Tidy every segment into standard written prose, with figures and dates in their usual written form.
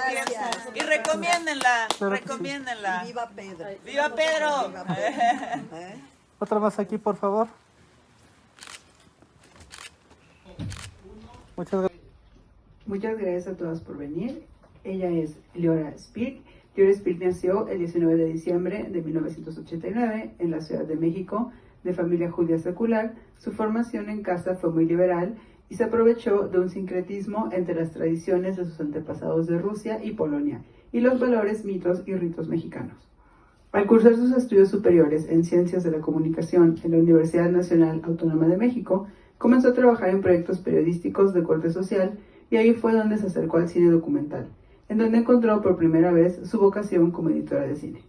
piensa. Gracias. Y recomiéndenla, Claro que sí. recomiéndenla. Y viva Pedro. ¡Viva Pedro! Viva Pedro. Otra más aquí, por favor. Muchas gracias. Muchas gracias a todas por venir. Ella es Leora Spieck. Leora Spieck nació el 19 de diciembre de 1989 en la Ciudad de México, de familia judía secular. Su formación en casa fue muy liberal y se aprovechó de un sincretismo entre las tradiciones de sus antepasados de Rusia y Polonia y los valores, mitos y ritos mexicanos. Al cursar sus estudios superiores en Ciencias de la Comunicación en la Universidad Nacional Autónoma de México, comenzó a trabajar en proyectos periodísticos de corte social y ahí fue donde se acercó al cine documental, en donde encontró por primera vez su vocación como editora de cine.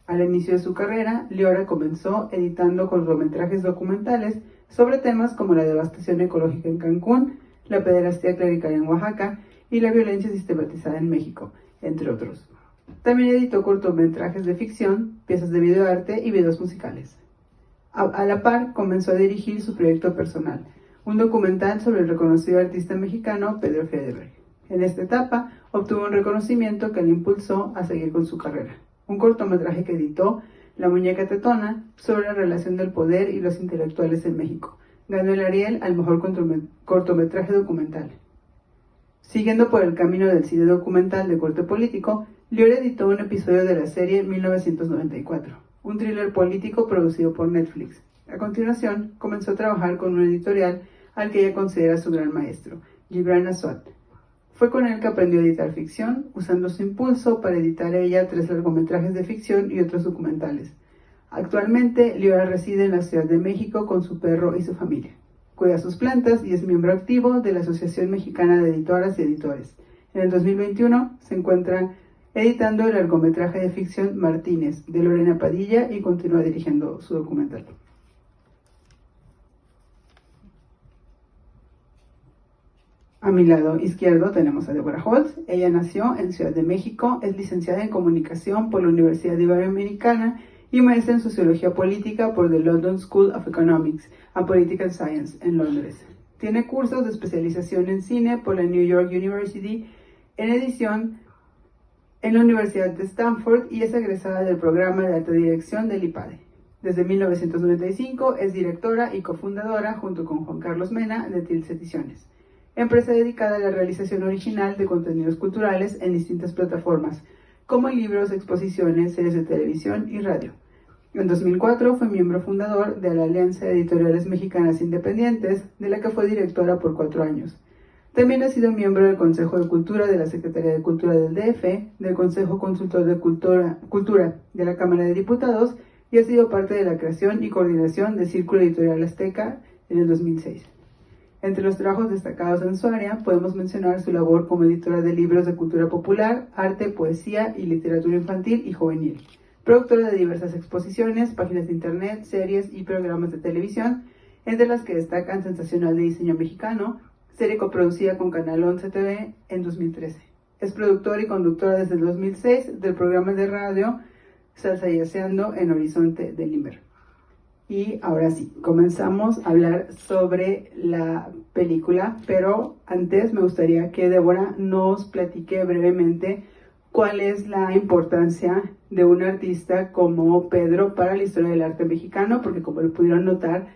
Al inicio de su carrera, Leora comenzó editando cortometrajes documentales sobre temas como la devastación ecológica en Cancún, la pederastia clerical en Oaxaca y la violencia sistematizada en México, entre otros. También editó cortometrajes de ficción, piezas de videoarte y videos musicales. A la par, comenzó a dirigir su proyecto personal, un documental sobre el reconocido artista mexicano Pedro Friedeberg. En esta etapa, obtuvo un reconocimiento que le impulsó a seguir con su carrera. Un cortometraje que editó, La muñeca tetona, sobre la relación del poder y los intelectuales en México. Ganó el Ariel al mejor cortometraje documental. Siguiendo por el camino del cine documental de corte político, Leora editó un episodio de la serie 1994, un thriller político producido por Netflix. A continuación, comenzó a trabajar con un editorial al que ella considera su gran maestro, Gibran Aswad. Fue con él que aprendió a editar ficción, usando su impulso para editar ella 3 largometrajes de ficción y otros documentales. Actualmente, Leora reside en la Ciudad de México con su perro y su familia. Cuida sus plantas y es miembro activo de la Asociación Mexicana de Editoras y Editores. En el 2021 se encuentra editando el largometraje de ficción Martínez, de Lorena Padilla, y continúa dirigiendo su documental. A mi lado izquierdo tenemos a Deborah Holtz. Ella nació en Ciudad de México, es licenciada en Comunicación por la Universidad Iberoamericana y maestra en Sociología Política por the London School of Economics and Political Science en Londres. Tiene cursos de especialización en cine por la New York University, en edición en la Universidad de Stanford y es egresada del programa de alta dirección del IPADE. Desde 1995 es directora y cofundadora, junto con Juan Carlos Mena, de Tilts Ediciones, empresa dedicada a la realización original de contenidos culturales en distintas plataformas, como libros, exposiciones, series de televisión y radio. En 2004 fue miembro fundador de la Alianza de Editoriales Mexicanas Independientes, de la que fue directora por 4 años. También ha sido miembro del Consejo de Cultura de la Secretaría de Cultura del DF, del Consejo Consultor de Cultura de la Cámara de Diputados y ha sido parte de la creación y coordinación de Círculo Editorial Azteca en el 2006. Entre los trabajos destacados en su área podemos mencionar su labor como editora de libros de cultura popular, arte, poesía y literatura infantil y juvenil, productora de diversas exposiciones, páginas de internet, series y programas de televisión, entre las que destacan Sensacional de Diseño Mexicano, serie coproducida con Canal 11 TV en 2013. Es productora y conductora desde el 2006 del programa de radio Salsayaceando en Horizonte de Limber. Y ahora sí, comenzamos a hablar sobre la película, pero antes me gustaría que Débora nos platique brevemente cuál es la importancia de un artista como Pedro para la historia del arte mexicano, porque como lo pudieron notar,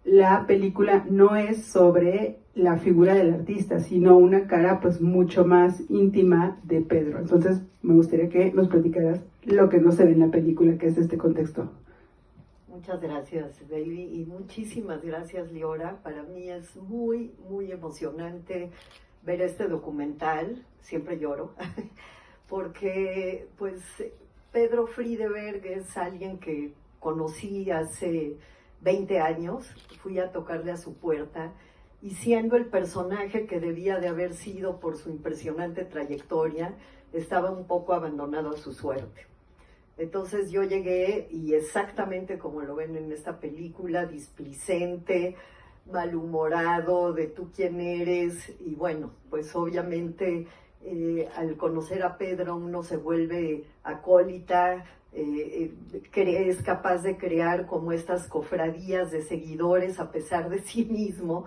la película no es sobre la figura del artista, sino una cara pues mucho más íntima de Pedro. Entonces me gustaría que nos platicaras lo que no se ve en la película, que es este contexto. Muchas gracias, Baby, y muchísimas gracias, Leora. Para mí es muy, muy emocionante ver este documental. Siempre lloro, porque pues Pedro Friedeberg es alguien que conocí hace 20 años. Fui a tocarle a su puerta y siendo el personaje que debía de haber sido por su impresionante trayectoria, estaba un poco abandonado a su suerte. Entonces yo llegué y exactamente como lo ven en esta película, displicente, malhumorado, de tú quién eres, y bueno, pues obviamente al conocer a Pedro uno se vuelve acólita, es capaz de crear como estas cofradías de seguidores a pesar de sí mismo,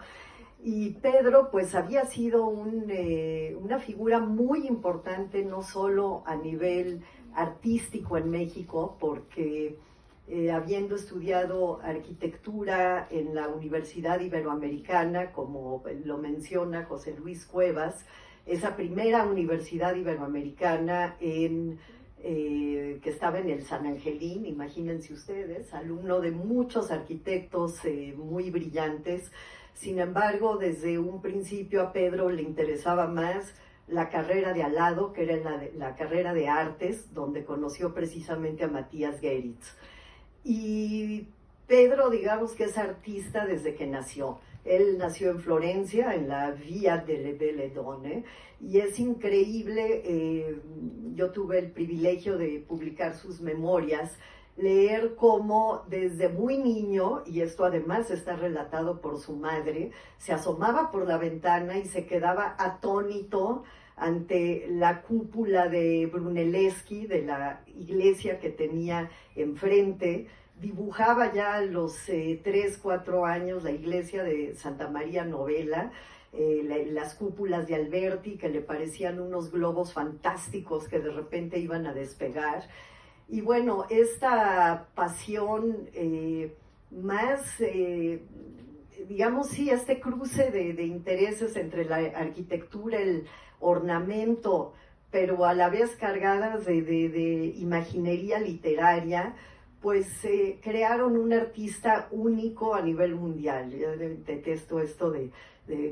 Y Pedro pues había sido una figura muy importante, no solo a nivel artístico en México, porque habiendo estudiado arquitectura en la Universidad Iberoamericana, como lo menciona José Luis Cuevas, esa primera universidad iberoamericana que estaba en el San Angelín, imagínense ustedes, alumno de muchos arquitectos muy brillantes. Sin embargo, desde un principio a Pedro le interesaba más la carrera de al lado, que era la carrera de artes, donde conoció precisamente a Matías Geritz. Y Pedro, digamos que es artista desde que nació. Él nació en Florencia, en la Via delle Donne, y es increíble, yo tuve el privilegio de publicar sus memorias, leer cómo desde muy niño, y esto además está relatado por su madre, se asomaba por la ventana y se quedaba atónito ante la cúpula de Brunelleschi, de la iglesia que tenía enfrente. Dibujaba ya a los 3, 4 años la iglesia de Santa María Novella, las cúpulas de Alberti, que le parecían unos globos fantásticos que de repente iban a despegar. Y bueno, esta pasión digamos, sí, este cruce de intereses entre la arquitectura, el ornamento, pero a la vez cargadas de imaginería literaria, pues crearon un artista único a nivel mundial. Yo detesto esto de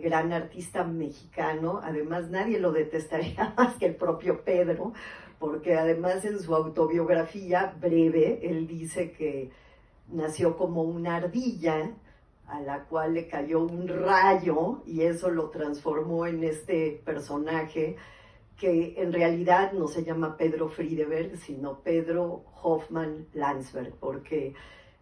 gran artista mexicano, además nadie lo detestaría más que el propio Pedro, porque además en su autobiografía breve, él dice que nació como una ardilla a la cual le cayó un rayo y eso lo transformó en este personaje que en realidad no se llama Pedro Friedeberg, sino Pedro Hoffmann Landsberg, porque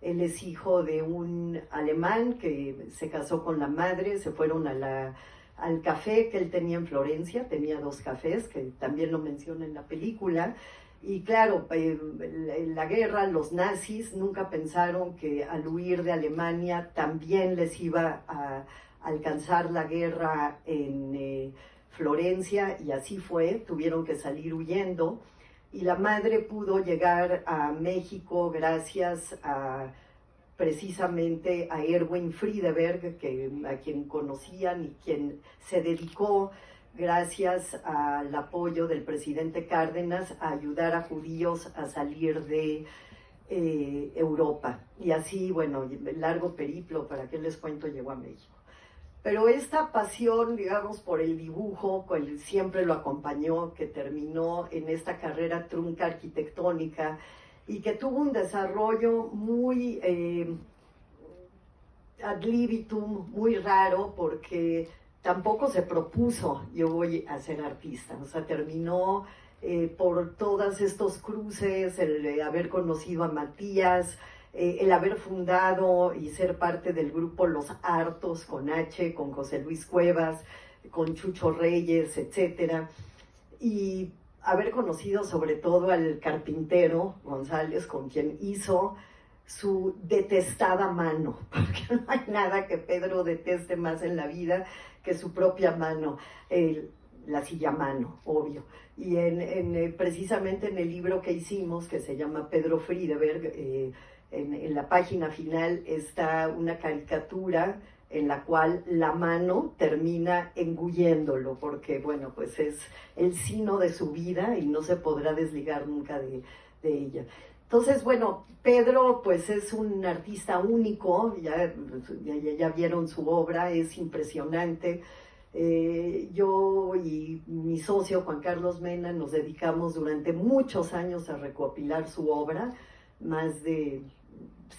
él es hijo de un alemán que se casó con la madre, se fueron al café que él tenía en Florencia, tenía 2 cafés, que también lo menciona en la película, y claro, en la guerra, los nazis nunca pensaron que al huir de Alemania también les iba a alcanzar la guerra en Florencia, y así fue, tuvieron que salir huyendo, y la madre pudo llegar a México gracias precisamente a Erwin Friedeberg, a quien conocían y quien se dedicó, gracias al apoyo del presidente Cárdenas, a ayudar a judíos a salir de Europa. Y así, bueno, largo periplo, ¿para qué les cuento? Llegó a México. Pero esta pasión, digamos, por el dibujo, que siempre lo acompañó, que terminó en esta carrera trunca arquitectónica y que tuvo un desarrollo muy ad libitum, muy raro, porque tampoco se propuso yo voy a ser artista, o sea, terminó por todos estos cruces, el haber conocido a Matías, el haber fundado y ser parte del grupo Los Hartos con H, con José Luis Cuevas, con Chucho Reyes, etcétera, y haber conocido sobre todo al carpintero González, con quien hizo su detestada mano, porque no hay nada que Pedro deteste más en la vida que su propia mano, la silla mano, obvio. Y precisamente en el libro que hicimos, que se llama Pedro Friedeberg, en la página final está una caricatura en la cual la mano termina engulléndolo, porque bueno, pues es el sino de su vida y no se podrá desligar nunca de ella. Entonces, bueno, Pedro pues es un artista único, ya vieron su obra, es impresionante. Yo y mi socio Juan Carlos Mena nos dedicamos durante muchos años a recopilar su obra, más de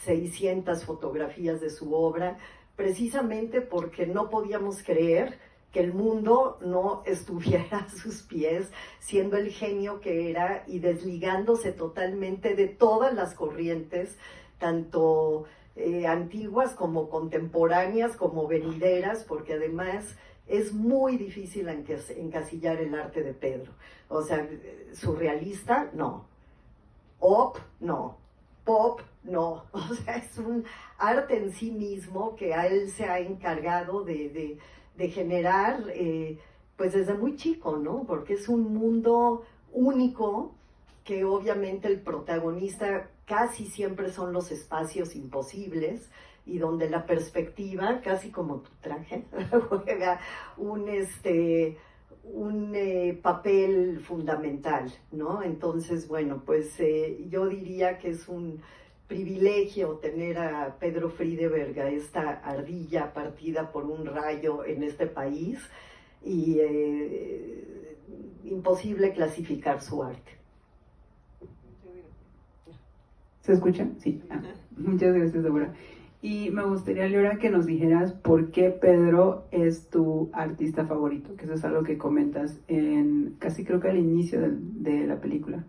600 fotografías de su obra, precisamente porque no podíamos creer que el mundo no estuviera a sus pies, siendo el genio que era y desligándose totalmente de todas las corrientes, tanto antiguas como contemporáneas, como venideras, porque además es muy difícil encasillar el arte de Pedro. O sea, surrealista, no. No. Pop, no. O sea, es un arte en sí mismo que a él se ha encargado de de generar, pues desde muy chico, ¿no? Porque es un mundo único que obviamente el protagonista casi siempre son los espacios imposibles y donde la perspectiva, casi como tu traje, juega un papel fundamental, ¿no? Entonces, bueno, pues yo diría que es un privilegio tener a Pedro Friedeberg, a esta ardilla partida por un rayo en este país, y imposible clasificar su arte. ¿Se escucha? Sí. Muchas gracias, Débora. Y me gustaría, Leora, que nos dijeras por qué Pedro es tu artista favorito, que eso es algo que comentas en casi creo que al inicio de la película.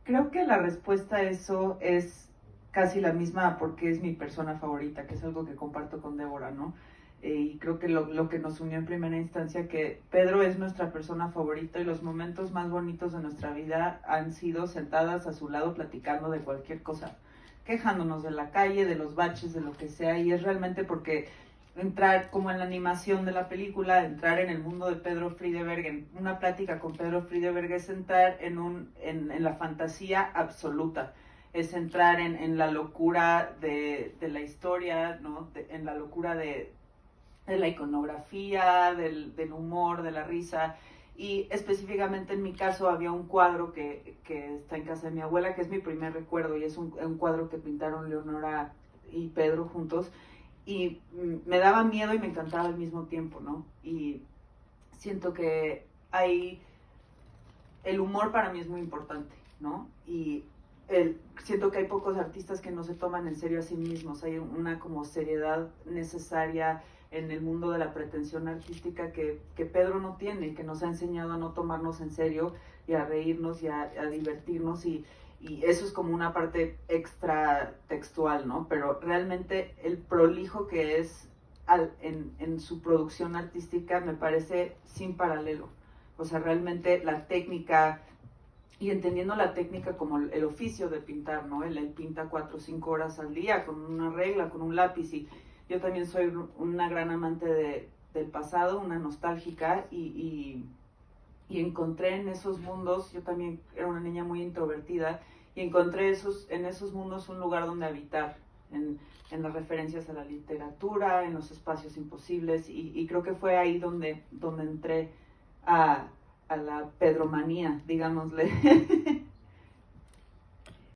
Creo que la respuesta a eso es casi la misma porque es mi persona favorita, que es algo que comparto con Débora, ¿no? Y creo que lo que nos unió en primera instancia, que Pedro es nuestra persona favorita y los momentos más bonitos de nuestra vida han sido sentadas a su lado platicando de cualquier cosa, quejándonos de la calle, de los baches, de lo que sea, y es realmente porque entrar como en la animación de la película, entrar en el mundo de Pedro Friedeberg, en una plática con Pedro Friedeberg es entrar en la fantasía absoluta, es entrar en la locura de la historia, ¿no? En la locura de la iconografía, del humor, de la risa. Y específicamente en mi caso había un cuadro que está en casa de mi abuela, que es mi primer recuerdo, y es un cuadro que pintaron Leonora y Pedro juntos, y me daba miedo y me encantaba al mismo tiempo, ¿no? Y siento que el humor para mí es muy importante, ¿no? Y siento que hay pocos artistas que no se toman en serio a sí mismos, hay una como seriedad necesaria en el mundo de la pretensión artística que Pedro no tiene, que nos ha enseñado a no tomarnos en serio y a reírnos y a divertirnos, y eso es como una parte extra textual, ¿no? Pero realmente el prolijo que es en su producción artística me parece sin paralelo. O sea, realmente la técnica, y entendiendo la técnica como el oficio de pintar, ¿no? Él pinta 4 o 5 horas al día con una regla, con un lápiz, y yo también soy una gran amante del pasado, una nostálgica, y encontré en esos mundos, yo también era una niña muy introvertida, y encontré en esos mundos un lugar donde habitar, en las referencias a la literatura, en los espacios imposibles, y creo que fue ahí donde entré a la pedromanía, digámosle.